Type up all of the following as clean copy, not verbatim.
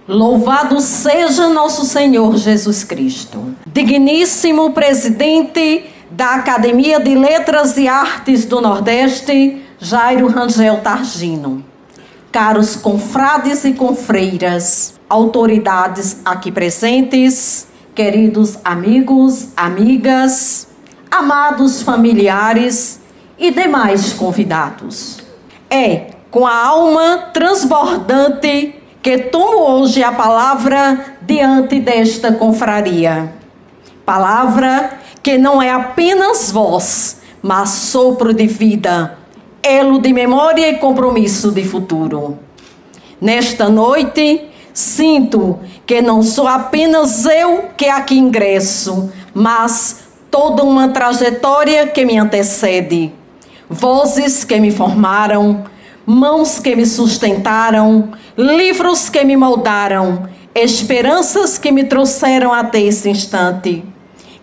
Louvado seja nosso Senhor Jesus Cristo. Digníssimo presidente da Academia de Letras e Artes do Nordeste, Jairo Rangel Targino. Caros confrades e confreiras, autoridades aqui presentes, queridos amigos, amigas, amados familiares e demais convidados. É com a alma transbordante que tomo hoje a palavra diante desta confraria. Palavra que não é apenas voz, mas sopro de vida, elo de memória e compromisso de futuro. Nesta noite, sinto que não sou apenas eu que aqui ingresso, mas toda uma trajetória que me antecede. Vozes que me formaram, mãos que me sustentaram, livros que me moldaram, esperanças que me trouxeram até esse instante.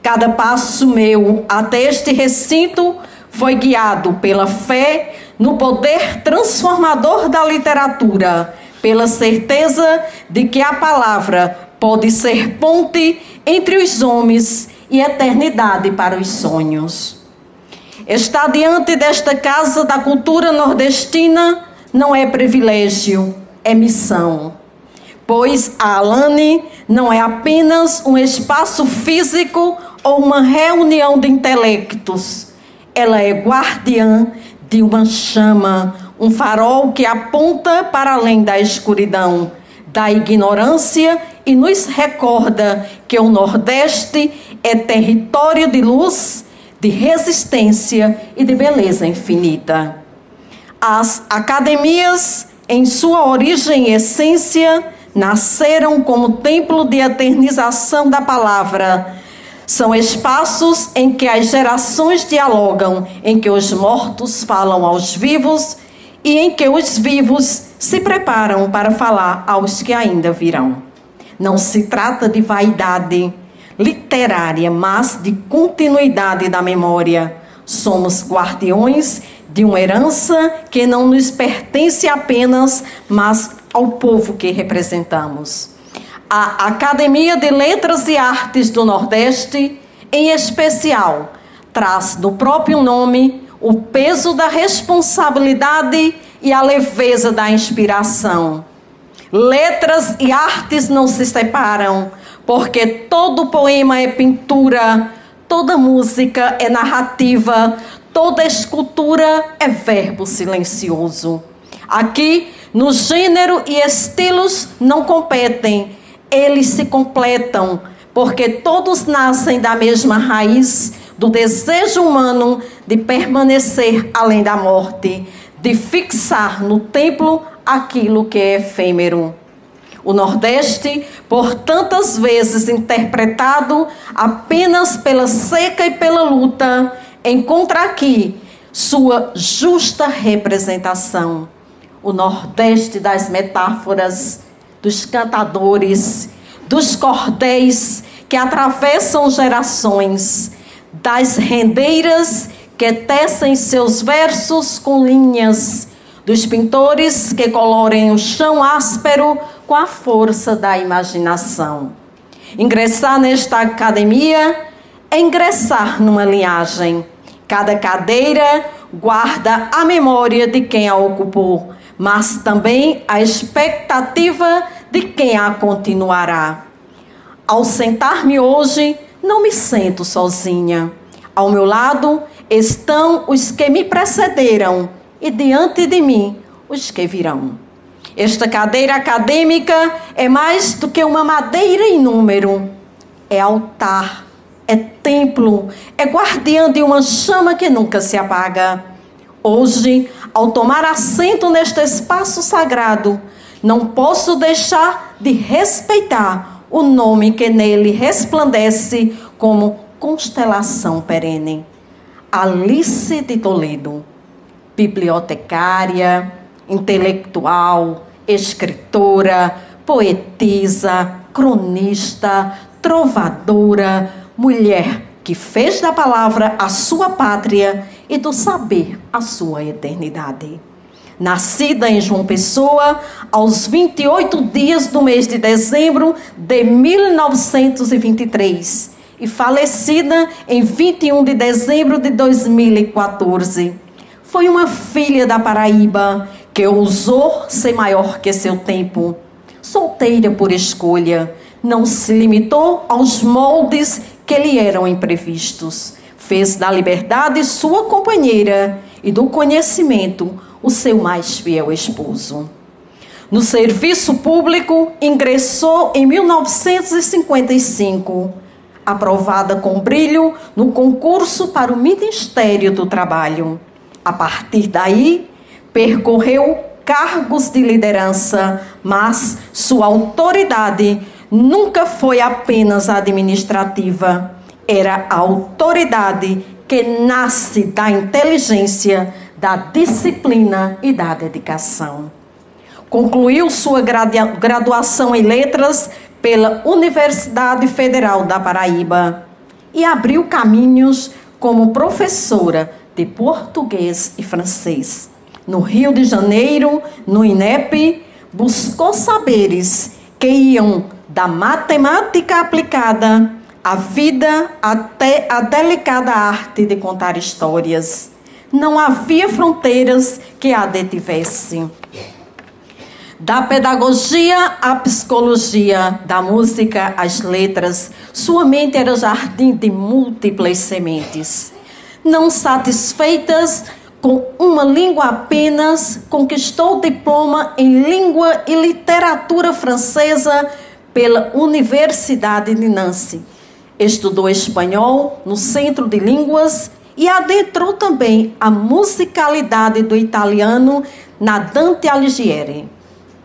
Cada passo meu até este recinto foi guiado pela fé no poder transformador da literatura, pela certeza de que a palavra pode ser ponte entre os homens e eternidade para os sonhos. Estar diante desta Casa da Cultura Nordestina não é privilégio, é missão. Pois a Alane não é apenas um espaço físico ou uma reunião de intelectos. Ela é guardiã de uma chama, um farol que aponta para além da escuridão, da ignorância e nos recorda que o Nordeste é território de luz, de resistência e de beleza infinita. As academias, em sua origem e essência, nasceram como templo de eternização da palavra. São espaços em que as gerações dialogam, em que os mortos falam aos vivos e em que os vivos se preparam para falar aos que ainda virão. Não se trata de vaidade literária, mas de continuidade da memória. Somos guardiões de uma herança que não nos pertence apenas, mas ao povo que representamos. A Academia de Letras e Artes do Nordeste, em especial, traz no próprio nome o peso da responsabilidade e a leveza da inspiração. Letras e artes não se separam, porque todo poema é pintura, toda música é narrativa, toda escultura é verbo silencioso. Aqui, no gênero e estilos não competem, eles se completam, porque todos nascem da mesma raiz do desejo humano de permanecer além da morte, de fixar no templo aquilo que é efêmero. O Nordeste, por tantas vezes interpretado apenas pela seca e pela luta, encontra aqui sua justa representação. O Nordeste das metáforas, dos cantadores, dos cordéis que atravessam gerações, das rendeiras que tecem seus versos com linhas, dos pintores que colorem o chão áspero com a força da imaginação. Ingressar nesta academia é ingressar numa linhagem. Cada cadeira guarda a memória de quem a ocupou, mas também a expectativa de quem a continuará. Ao sentar-me hoje, não me sinto sozinha. Ao meu lado estão os que me precederam e diante de mim os que virão. Esta cadeira acadêmica é mais do que uma madeira em número. É altar, é templo, é guardiã de uma chama que nunca se apaga. Hoje, ao tomar assento neste espaço sagrado, não posso deixar de respeitar o nome que nele resplandece como constelação perene. Alice de Toledo, bibliotecária, intelectual, escritora, poetisa, cronista, trovadora, mulher que fez da palavra a sua pátria e do saber a sua eternidade. nascida em João Pessoa, aos 28 dias do mês de dezembro de 1923 e falecida em 21 de dezembro de 2014. Foi uma filha da Paraíba que ousou ser maior que seu tempo. Solteira por escolha, não se limitou aos moldes que lhe eram imprevistos. Fez da liberdade sua companheira e do conhecimento o seu mais fiel esposo. No serviço público, ingressou em 1955, aprovada com brilho no concurso para o Ministério do Trabalho. A partir daí, percorreu cargos de liderança, mas sua autoridade nunca foi apenas administrativa. Era a autoridade que nasce da inteligência, da disciplina e da dedicação. Concluiu sua graduação em letras pela Universidade Federal da Paraíba e abriu caminhos como professora de português e francês. No Rio de Janeiro, no INEP, buscou saberes que iam da matemática aplicada à vida até a delicada arte de contar histórias. Não havia fronteiras que a detivessem. Da pedagogia à psicologia, da música às letras, sua mente era jardim de múltiplas sementes. Não satisfeitas com uma língua apenas, conquistou o diploma em língua e literatura francesa pela Universidade de Nancy. Estudou espanhol no Centro de Línguas e adentrou também a musicalidade do italiano na Dante Alighieri.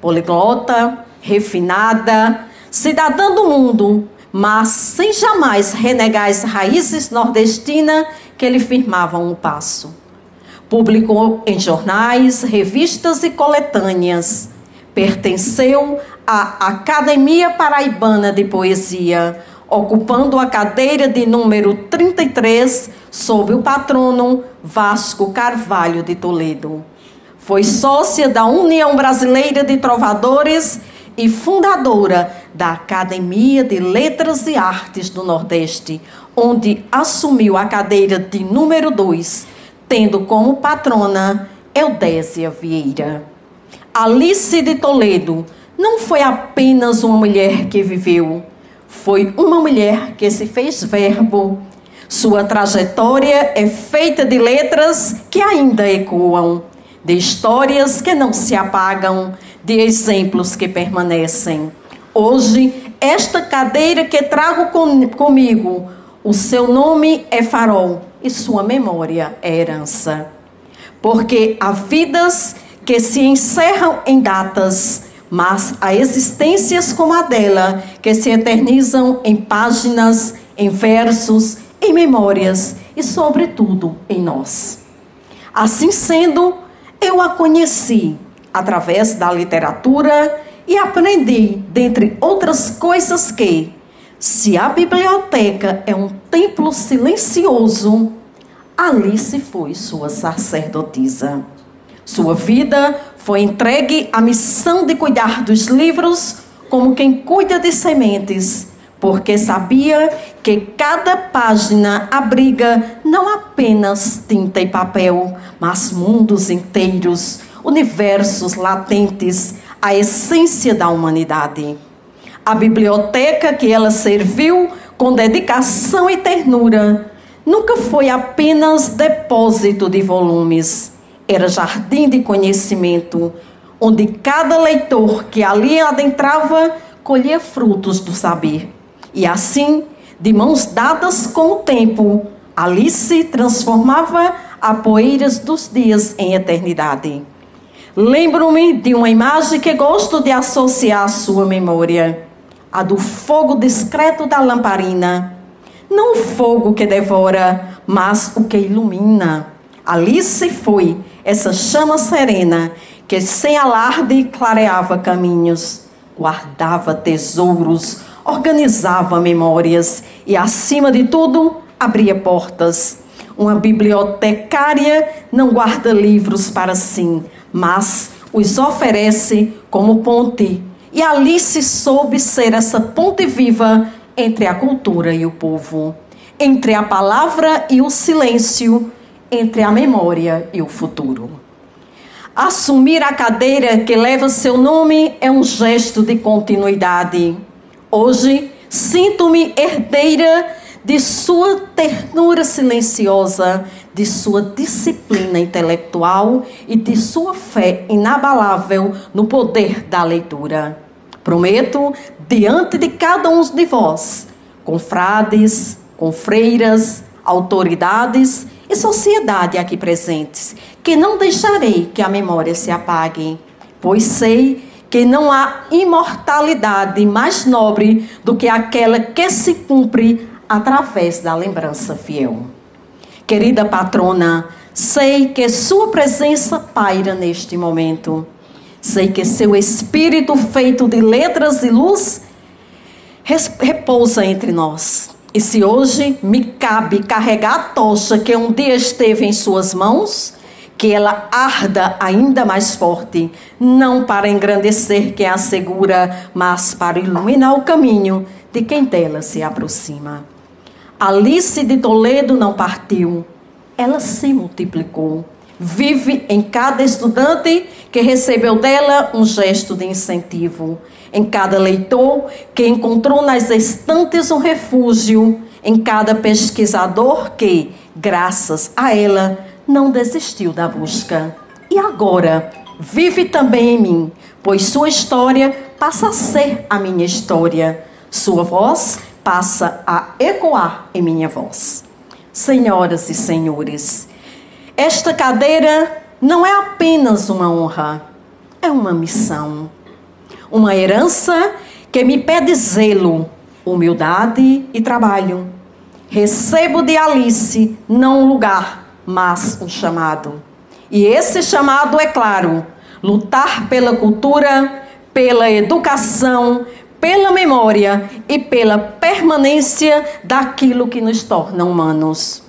Poliglota, refinada, cidadã do mundo, mas sem jamais renegar as raízes nordestinas que lhe firmavam o passo. Publicou em jornais, revistas e coletâneas. Pertenceu à Academia Paraibana de Poesia, ocupando a cadeira de número 33 sob o patrono Vasco Carvalho de Toledo. Foi sócia da União Brasileira de Trovadores e fundadora da Academia de Letras e Artes do Nordeste, onde assumiu a cadeira de número 2, tendo como patrona Eudésia Vieira. Alice de Toledo não foi apenas uma mulher que viveu, foi uma mulher que se fez verbo. Sua trajetória é feita de letras que ainda ecoam, de histórias que não se apagam, de exemplos que permanecem. Hoje, esta cadeira que trago comigo, o seu nome é farol e sua memória é herança. Porque há vidas que se encerram em datas, mas há existências como a dela que se eternizam em páginas, em versos, em memórias e, sobretudo, em nós. Assim sendo, eu a conheci através da literatura e aprendi, dentre outras coisas, que se a biblioteca é um templo silencioso, Alice foi sua sacerdotisa. Sua vida foi entregue à missão de cuidar dos livros como quem cuida de sementes, porque sabia que cada página abriga não apenas tinta e papel, mas mundos inteiros, universos latentes, a essência da humanidade. A biblioteca que ela serviu com dedicação e ternura nunca foi apenas depósito de volumes, era jardim de conhecimento, onde cada leitor que ali adentrava colhia frutos do saber. E assim, de mãos dadas com o tempo, Alice transformava a poeiras dos dias em eternidade. Lembro-me de uma imagem que gosto de associar à sua memória, a do fogo discreto da lamparina. Não o fogo que devora, mas o que ilumina. Alice foi essa chama serena que sem alarde clareava caminhos, guardava tesouros, organizava memórias e, acima de tudo, abria portas. Uma bibliotecária não guarda livros para si, mas os oferece como ponte. E Alice soube ser essa ponte viva entre a cultura e o povo, entre a palavra e o silêncio, entre a memória e o futuro. Assumir a cadeira que leva seu nome é um gesto de continuidade. Hoje, sinto-me herdeira de sua ternura silenciosa, de sua disciplina intelectual e de sua fé inabalável no poder da leitura. Prometo, diante de cada um de vós, confrades, confreiras, autoridades e sociedade aqui presentes, que não deixarei que a memória se apague, pois sei que não há imortalidade mais nobre do que aquela que se cumpre através da lembrança fiel. Querida patrona, sei que sua presença paira neste momento. Sei que seu espírito feito de letras e luz repousa entre nós. E se hoje me cabe carregar a tocha que um dia esteve em suas mãos, que ela arda ainda mais forte, não para engrandecer quem a segura, mas para iluminar o caminho de quem dela se aproxima. Alice de Toledo não partiu, ela se multiplicou. Vive em cada estudante que recebeu dela um gesto de incentivo, em cada leitor que encontrou nas estantes um refúgio, em cada pesquisador que, graças a ela, não desistiu da busca. E agora, vive também em mim, pois sua história passa a ser a minha história. Sua voz passa a ecoar em minha voz. Senhoras e senhores, esta cadeira não é apenas uma honra, é uma missão. Uma herança que me pede zelo, humildade e trabalho. Recebo de Alice não um lugar, mas um chamado. E esse chamado é claro: lutar pela cultura, pela educação, pela memória e pela permanência daquilo que nos torna humanos.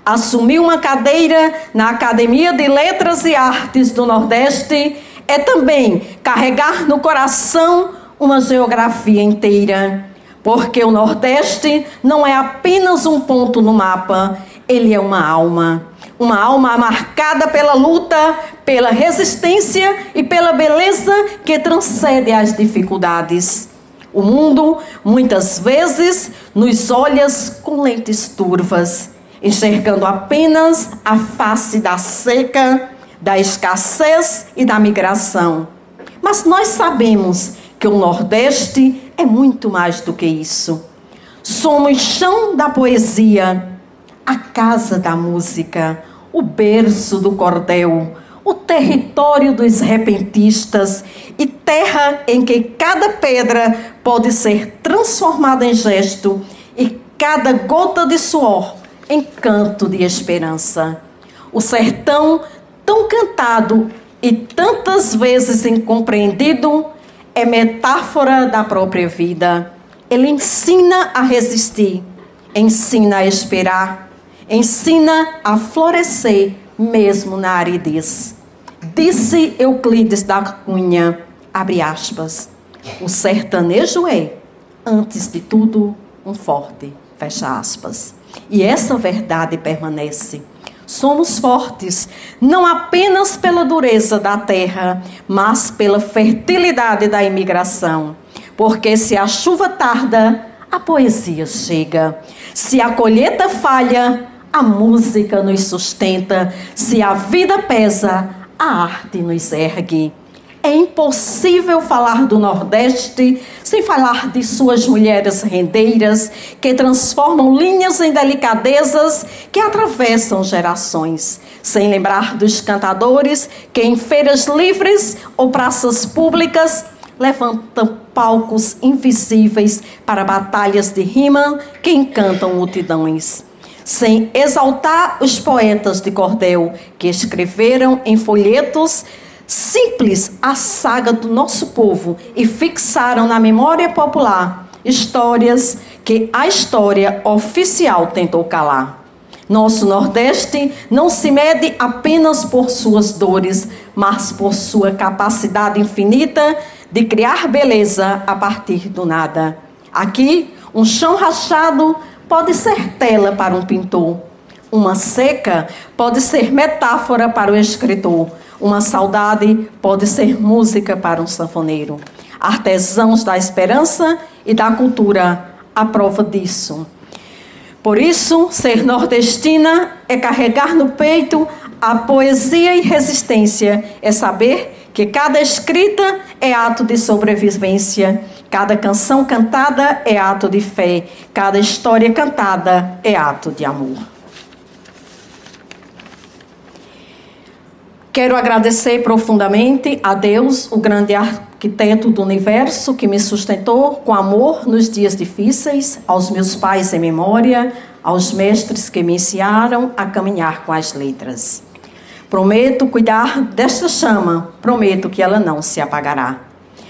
Assumir uma cadeira na Academia de Letras e Artes do Nordeste é também carregar no coração uma geografia inteira, porque o Nordeste não é apenas um ponto no mapa, ele é uma alma marcada pela luta, pela resistência e pela beleza que transcende as dificuldades. O mundo, muitas vezes, nos olha com lentes turvas, enxergando apenas a face da seca, da escassez e da migração. Mas nós sabemos que o Nordeste é muito mais do que isso. Somos chão da poesia, a casa da música, o berço do cordel, o território dos repentistas e terra em que cada pedra pode ser transformada em gesto e cada gota de suor em canto de esperança. O sertão, tão cantado e tantas vezes incompreendido, é metáfora da própria vida. Ele ensina a resistir, ensina a esperar, ensina a florescer mesmo na aridez. Disse Euclides da Cunha, abre aspas, o sertanejo é, antes de tudo, um forte, fecha aspas. E essa verdade permanece. Somos fortes, não apenas pela dureza da terra, mas pela fertilidade da imigração. Porque se a chuva tarda, a poesia chega. Se a colheita falha, a música nos sustenta. Se a vida pesa, a arte nos ergue. É impossível falar do Nordeste sem falar de suas mulheres rendeiras que transformam linhas em delicadezas que atravessam gerações. Sem lembrar dos cantadores que em feiras livres ou praças públicas levantam palcos invisíveis para batalhas de rima que encantam multidões. Sem exaltar os poetas de cordel que escreveram em folhetos simples a saga do nosso povo e fixaram na memória popular histórias que a história oficial tentou calar. Nosso Nordeste não se mede apenas por suas dores, mas por sua capacidade infinita de criar beleza a partir do nada. Aqui, um chão rachado pode ser tela para um pintor. Uma seca pode ser metáfora para o escritor. Uma saudade pode ser música para um sanfoneiro. Artesãos da esperança e da cultura, a prova disso. Por isso, ser nordestina é carregar no peito a poesia e resistência, é saber que cada escrita é ato de sobrevivência, cada canção cantada é ato de fé, cada história cantada é ato de amor. Quero agradecer profundamente a Deus, o grande arquiteto do universo, que me sustentou com amor nos dias difíceis, aos meus pais em memória, aos mestres que me ensinaram a caminhar com as letras. Prometo cuidar desta chama, prometo que ela não se apagará.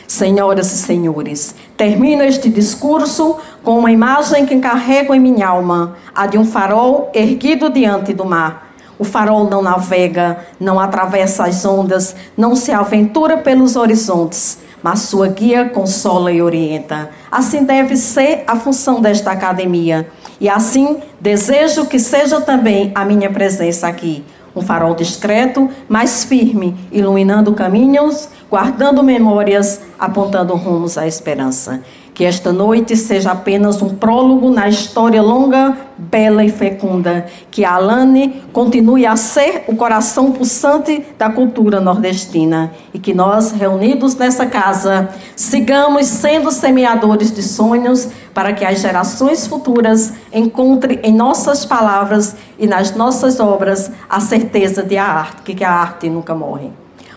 Senhoras e senhores, termino este discurso com uma imagem que carrego em minha alma, a de um farol erguido diante do mar. O farol não navega, não atravessa as ondas, não se aventura pelos horizontes, mas sua guia consola e orienta. Assim deve ser a função desta academia. E assim desejo que seja também a minha presença aqui. Um farol discreto, mas firme, iluminando caminhos, guardando memórias, apontando rumos à esperança. Que esta noite seja apenas um prólogo na história longa, bela e fecunda. Que a Alane continue a ser o coração pulsante da cultura nordestina. E que nós, reunidos nessa casa, sigamos sendo semeadores de sonhos para que as gerações futuras encontrem em nossas palavras e nas nossas obras a certeza de que a arte nunca morre.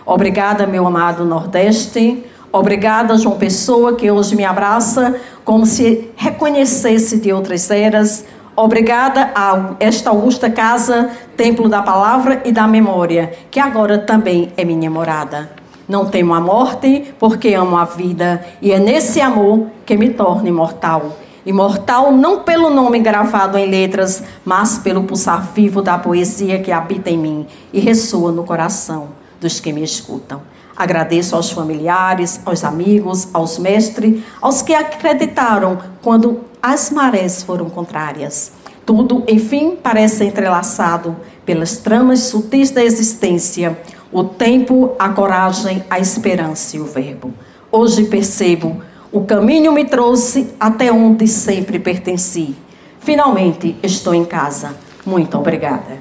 Obrigada, meu amado Nordeste. Obrigada, João Pessoa, que hoje me abraça como se reconhecesse de outras eras. Obrigada a esta augusta casa, Templo da Palavra e da Memória, que agora também é minha morada. Não temo a morte, porque amo a vida, e é nesse amor que me torno imortal. Imortal não pelo nome gravado em letras, mas pelo pulsar vivo da poesia que habita em mim e ressoa no coração dos que me escutam. Agradeço aos familiares, aos amigos, aos mestres, aos que acreditaram quando as marés foram contrárias. Tudo, enfim, parece entrelaçado pelas tramas sutis da existência, o tempo, a coragem, a esperança e o verbo. Hoje percebo, o caminho me trouxe até onde sempre pertenci. Finalmente estou em casa. Muito obrigada.